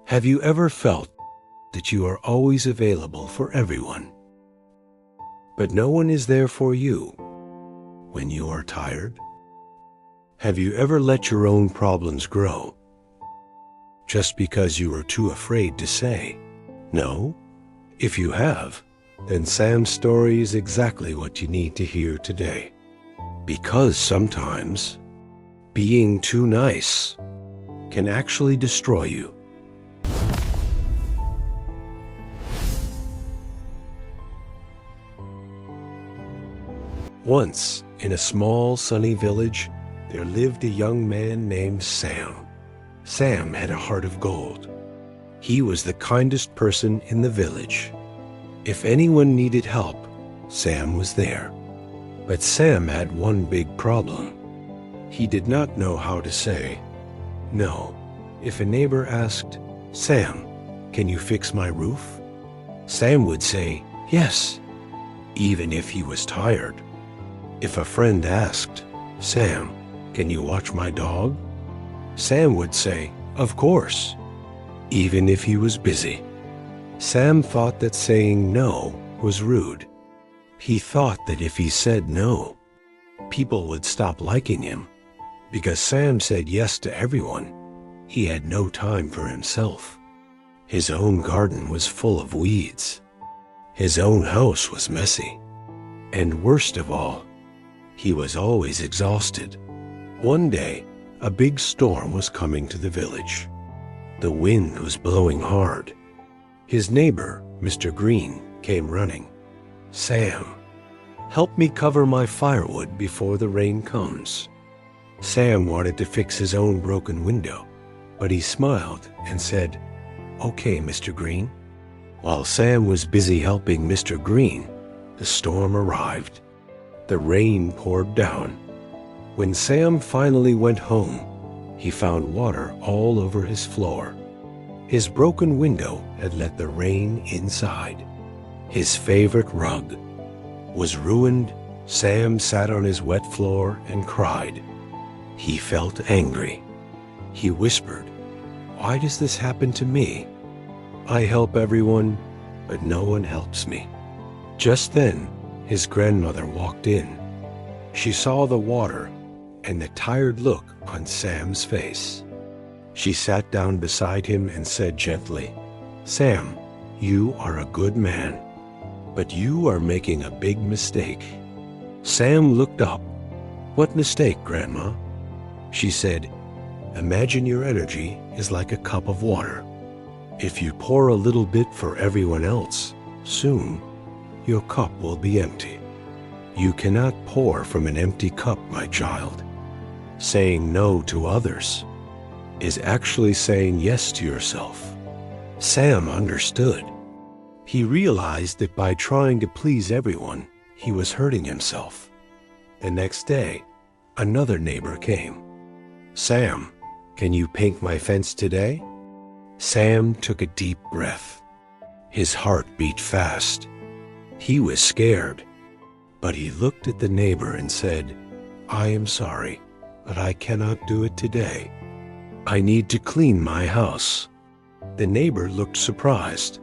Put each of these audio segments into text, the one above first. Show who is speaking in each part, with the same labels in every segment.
Speaker 1: Have you ever felt that you are always available for everyone, but no one is there for you when you are tired? Have you ever let your own problems grow just because you were too afraid to say no? If you have, then Sam's story is exactly what you need to hear today. Because sometimes being too nice can actually destroy you. Once, in a small, sunny village, there lived a young man named Sam. Sam had a heart of gold. He was the kindest person in the village. If anyone needed help, Sam was there. But Sam had one big problem. He did not know how to say no. If a neighbor asked, "Sam, can you fix my roof?" Sam would say, "Yes," even if he was tired. If a friend asked, "Sam, can you watch my dog?" Sam would say, "Of course," even if he was busy. Sam thought that saying no was rude. He thought that if he said no, people would stop liking him. Because Sam said yes to everyone, he had no time for himself. His own garden was full of weeds. His own house was messy. And worst of all, he was always exhausted. One day, a big storm was coming to the village. The wind was blowing hard. His neighbor, Mr. Green, came running. "Sam, help me cover my firewood before the rain comes." Sam wanted to fix his own broken window, but he smiled and said, "Okay, Mr. Green." While Sam was busy helping Mr. Green, the storm arrived. The rain poured down. When Sam finally went home, he found water all over his floor. His broken window had let the rain inside. His favorite rug was ruined. Sam sat on his wet floor and cried. He felt angry. He whispered, "Why does this happen to me? I help everyone, but no one helps me." Just then, his grandmother walked in. She saw the water and the tired look on Sam's face. She sat down beside him and said gently, "Sam, you are a good man, but you are making a big mistake." Sam looked up. "What mistake, Grandma?" She said, "Imagine your energy is like a cup of water. If you pour a little bit for everyone else, soon your cup will be empty. You cannot pour from an empty cup, my child. Saying no to others is actually saying yes to yourself." Sam understood. He realized that by trying to please everyone, he was hurting himself. The next day, another neighbor came. "Sam, can you paint my fence today?" Sam took a deep breath. His heart beat fast. He was scared, but he looked at the neighbor and said, "I am sorry, but I cannot do it today. I need to clean my house." The neighbor looked surprised.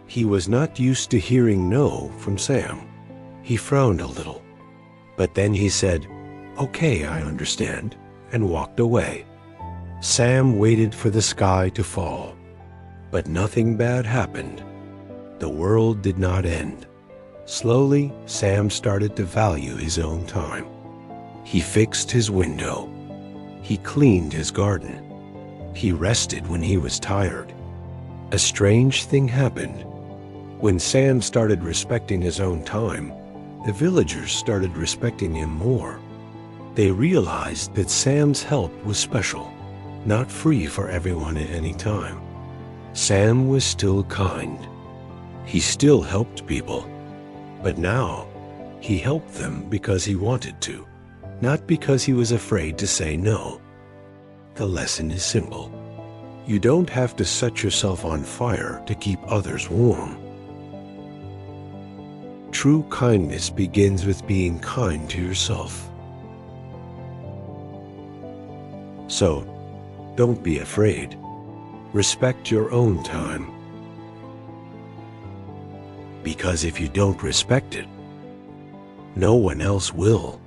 Speaker 1: He was not used to hearing no from Sam. He frowned a little, but then he said, "Okay, I understand," and walked away. Sam waited for the sky to fall, but nothing bad happened. The world did not end. Slowly, Sam started to value his own time. He fixed his window. He cleaned his garden. He rested when he was tired. A strange thing happened. When Sam started respecting his own time, the villagers started respecting him more. They realized that Sam's help was special, not free for everyone at any time. Sam was still kind. He still helped people, but now he helped them because he wanted to, not because he was afraid to say no. The lesson is simple. You don't have to set yourself on fire to keep others warm. True kindness begins with being kind to yourself. So, don't be afraid. Respect your own time. Because if you don't respect it, no one else will.